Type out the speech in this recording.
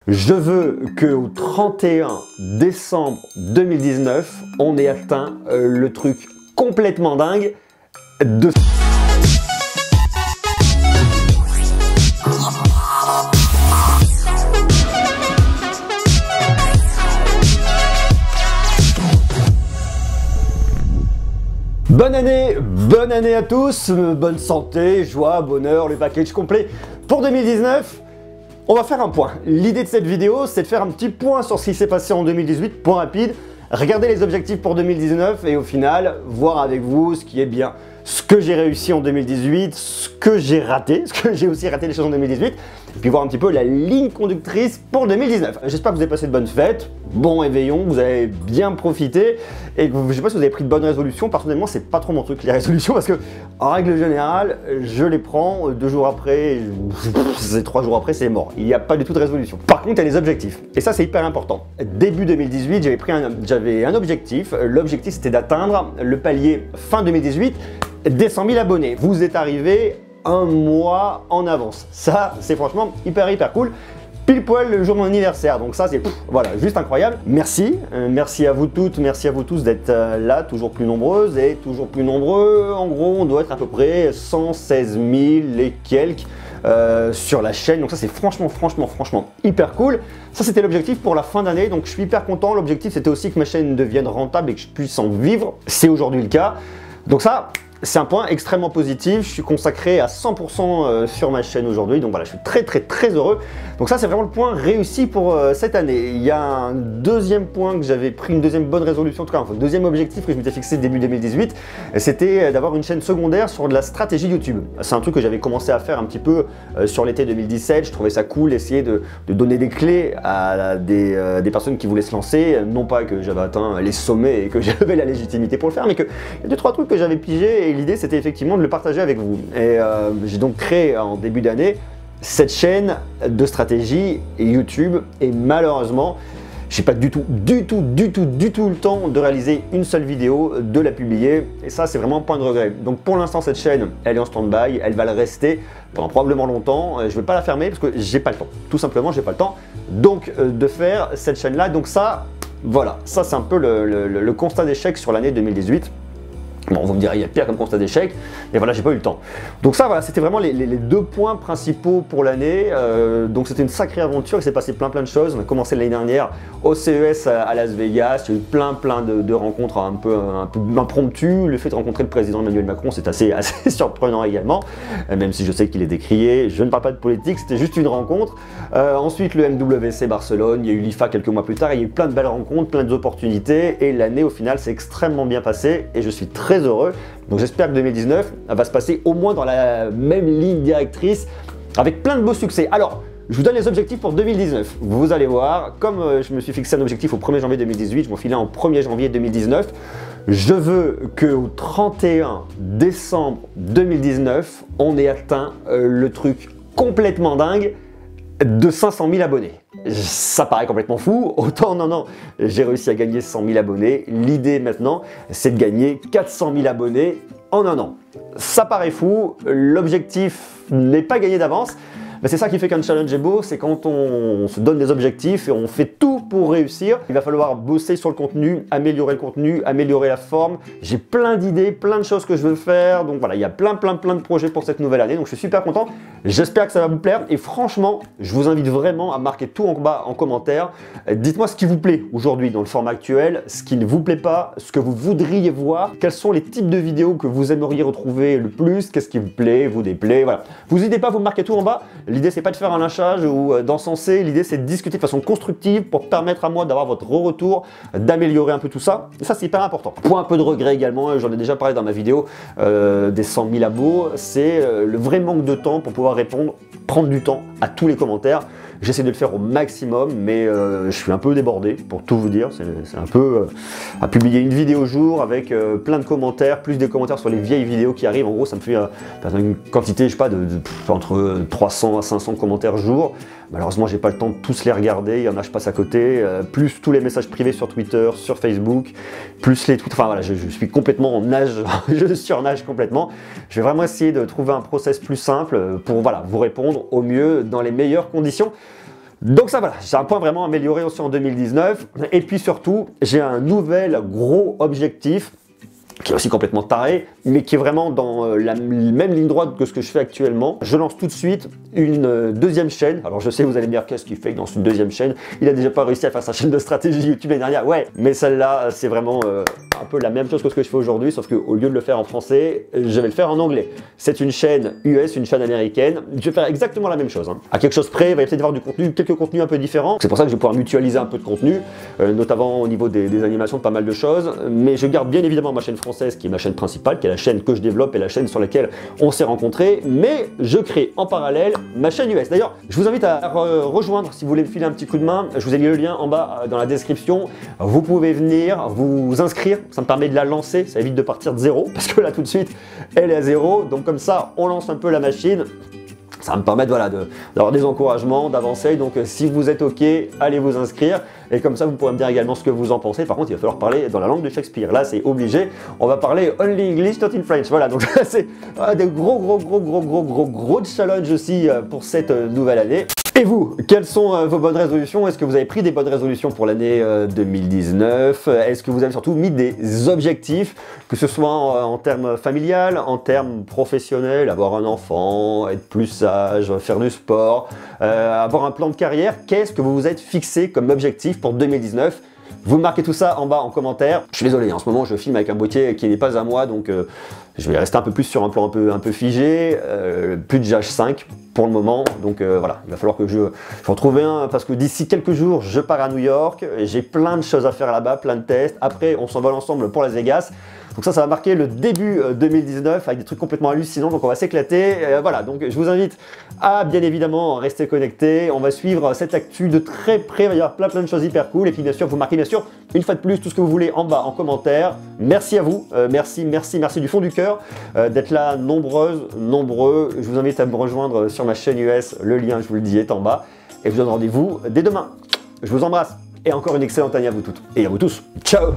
Je veux qu'au 31 décembre 2019, on ait atteint le truc complètement dingue de... Bonne année à tous, bonne santé, joie, bonheur, le package complet pour 2019. On va faire un point. L'idée de cette vidéo, c'est de faire un petit point sur ce qui s'est passé en 2018, point rapide, regarder les objectifs pour 2019 et au final, voir avec vous ce qui est bien, ce que j'ai réussi en 2018, ce que j'ai raté, ce que j'ai aussi raté les choses en 2018, puis voir un petit peu la ligne conductrice pour 2019. J'espère que vous avez passé de bonnes fêtes, bon réveillon, vous avez bien profité et que je sais pas si vous avez pris de bonnes résolutions. Personnellement, c'est pas trop mon truc les résolutions parce que en règle générale, je les prends 2 jours après, 3 jours après, c'est mort. Il n'y a pas du tout de résolution. Par contre, il y a les objectifs et ça, c'est hyper important. Début 2018, j'avais un objectif. L'objectif, c'était d'atteindre le palier fin 2018 des 100 000 abonnés. Vous êtes arrivé un mois en avance. Ça, c'est franchement hyper cool. Pile poil le jour de mon anniversaire, donc ça c'est voilà, juste incroyable. Merci, merci à vous toutes, merci à vous tous d'être là, toujours plus nombreuses et toujours plus nombreux. En gros, on doit être à peu près 116 000 et quelques sur la chaîne, donc ça c'est franchement hyper cool. Ça c'était l'objectif pour la fin d'année, donc je suis hyper content. L'objectif c'était aussi que ma chaîne devienne rentable et que je puisse en vivre. C'est aujourd'hui le cas, donc ça c'est un point extrêmement positif. Je suis consacré à 100% sur ma chaîne aujourd'hui. Donc voilà, je suis très heureux. Donc ça, c'est vraiment le point réussi pour cette année. Il y a un deuxième point que j'avais pris, une deuxième bonne résolution, en tout cas, un deuxième objectif que je m'étais fixé début 2018. C'était d'avoir une chaîne secondaire sur de la stratégie YouTube. C'est un truc que j'avais commencé à faire un petit peu sur l'été 2017. Je trouvais ça cool, essayer de donner des clés à des personnes qui voulaient se lancer. Non pas que j'avais atteint les sommets et que j'avais la légitimité pour le faire, mais qu'il y a 2-3 trucs que j'avais pigés. Et l'idée, c'était effectivement de le partager avec vous. Et j'ai donc créé en début d'année cette chaîne de stratégie YouTube. Et malheureusement, j'ai pas du tout le temps de réaliser une seule vidéo, de la publier. Et ça, c'est vraiment un point de regret. Donc pour l'instant, cette chaîne, elle est en stand-by. Elle va le rester pendant probablement longtemps. Je vais pas la fermer parce que j'ai pas le temps. Tout simplement, j'ai pas le temps. Donc de faire cette chaîne-là. Donc ça, voilà. Ça, c'est un peu le constat d'échec sur l'année 2018. Bon, vous me direz, il y a pire comme constat d'échec, mais voilà, j'ai pas eu le temps. Donc ça, voilà, c'était vraiment les 2 points principaux pour l'année. Donc c'était une sacrée aventure, il s'est passé plein de choses. On a commencé l'année dernière au CES à Las Vegas, il y a eu plein de rencontres un peu impromptues. Le fait de rencontrer le président Emmanuel Macron, c'est assez surprenant également, même si je sais qu'il est décrié. Je ne parle pas de politique, c'était juste une rencontre. Ensuite, le MWC Barcelone, il y a eu l'IFA quelques mois plus tard, il y a eu plein de belles rencontres, plein d'opportunités, et l'année au final s'est extrêmement bien passée, et je suis très heureux. Donc j'espère que 2019 va se passer au moins dans la même ligne directrice avec plein de beaux succès. Alors, je vous donne les objectifs pour 2019. Vous allez voir, comme je me suis fixé un objectif au 1er janvier 2018, je m'enfile en 1er janvier 2019. Je veux qu'au 31 décembre 2019, on ait atteint le truc complètement dingue de 500 000 abonnés. Ça paraît complètement fou, autant non, j'ai réussi à gagner 100 000 abonnés. L'idée maintenant, c'est de gagner 400 000 abonnés en un an. Ça paraît fou, l'objectif n'est pas gagné d'avance, mais c'est ça qui fait qu'un challenge est beau, c'est quand on se donne des objectifs et on fait tout pour réussir. Il va falloir bosser sur le contenu, améliorer la forme. J'ai plein d'idées, plein de choses que je veux faire. Donc voilà, il y a plein de projets pour cette nouvelle année. Donc je suis super content. J'espère que ça va vous plaire. Et franchement, je vous invite vraiment à marquer tout en bas en commentaire. Dites-moi ce qui vous plaît aujourd'hui dans le format actuel, ce qui ne vous plaît pas, ce que vous voudriez voir. Quels sont les types de vidéos que vous aimeriez retrouver le plus? Qu'est-ce qui vous plaît, vous déplaît? Voilà. Vous n'hésitez pas à vous marquer tout en bas. L'idée, c'est pas de faire un lynchage ou d'encenser. L'idée, c'est de discuter de façon constructive pour permettre à moi d'avoir votre retour, d'améliorer un peu tout ça. Et ça, c'est hyper important. Pour un peu de regret également, j'en ai déjà parlé dans ma vidéo des 100 000 abos, c'est le vrai manque de temps pour pouvoir répondre, prendre du temps à tous les commentaires. J'essaie de le faire au maximum, mais je suis un peu débordé, pour tout vous dire. C'est un peu à publier une vidéo jour avec plein de commentaires, plus des commentaires sur les vieilles vidéos qui arrivent. En gros, ça me fait une quantité, je sais pas, entre 300 à 500 commentaires jour. Malheureusement, j'ai pas le temps de tous les regarder. Il y en a, je passe à côté. Plus tous les messages privés sur Twitter, sur Facebook, plus les tweets. Enfin voilà, je suis complètement en nage. Je surnage complètement. Je vais vraiment essayer de trouver un process plus simple pour voilà, vous répondre au mieux dans les meilleures conditions. Donc ça voilà, j'ai un point vraiment amélioré aussi en 2019. Et puis surtout, j'ai un nouvel gros objectif qui est aussi complètement taré, mais qui est vraiment dans la même ligne droite que ce que je fais actuellement. Je lance tout de suite une deuxième chaîne. Alors je sais, vous allez me dire, qu'est-ce qu'il fait dans une deuxième chaîne? Il a déjà pas réussi à faire sa chaîne de stratégie YouTube l'année dernière. Ouais, mais celle-là, c'est vraiment un peu la même chose que ce que je fais aujourd'hui, sauf qu'au lieu de le faire en français, je vais le faire en anglais. C'est une chaîne US, une chaîne américaine. Je vais faire exactement la même chose. À quelque chose près, il va peut-être y avoir du contenu, quelques contenus un peu différents. C'est pour ça que je vais pouvoir mutualiser un peu de contenu, notamment au niveau des animations, de pas mal de choses. Mais je garde bien évidemment ma chaîne française, qui est ma chaîne principale, qui est la chaîne que je développe et la chaîne sur laquelle on s'est rencontrés. Mais je crée en parallèle ma chaîne US. D'ailleurs, je vous invite à rejoindre si vous voulez me filer un petit coup de main. Je vous ai mis le lien en bas dans la description. Vous pouvez venir vous inscrire. Ça me permet de la lancer, ça évite de partir de zéro, parce que là tout de suite elle est à zéro, donc comme ça on lance un peu la machine, ça va me permettre voilà, d'avoir des encouragements, d'avancer. Donc si vous êtes ok, allez vous inscrire, et comme ça vous pourrez me dire également ce que vous en pensez. Par contre il va falloir parler dans la langue de Shakespeare, là c'est obligé, on va parler only English, not in French, voilà. Donc c'est des gros challenges aussi pour cette nouvelle année. Et vous, quelles sont vos bonnes résolutions? Est-ce que vous avez pris des bonnes résolutions pour l'année 2019? Est-ce que vous avez surtout mis des objectifs, que ce soit en termes familial, en termes professionnels, avoir un enfant, être plus sage, faire du sport, avoir un plan de carrière? Qu'est-ce que vous vous êtes fixé comme objectif pour 2019? Vous marquez tout ça en bas en commentaire. Je suis désolé, en ce moment je filme avec un boîtier qui n'est pas à moi, donc je vais rester un peu plus sur un plan un peu figé, plus de GH5 pour le moment, donc voilà, il va falloir que je retrouve un, parce que d'ici quelques jours je pars à New York, j'ai plein de choses à faire là-bas, plein de tests, après on s'envole ensemble pour Las Vegas. Donc ça va marquer le début 2019 avec des trucs complètement hallucinants, donc on va s'éclater. Voilà, donc je vous invite à bien évidemment rester connecté. On va suivre cette actu de très près, il va y avoir plein de choses hyper cool. Et puis bien sûr, vous marquez bien sûr une fois de plus tout ce que vous voulez en bas en commentaire. Merci à vous, merci du fond du cœur d'être là nombreuses, nombreux. Je vous invite à me rejoindre sur ma chaîne US, le lien je vous le dis est en bas. Et je vous donne rendez-vous dès demain. Je vous embrasse et encore une excellente année à vous toutes et à vous tous. Ciao!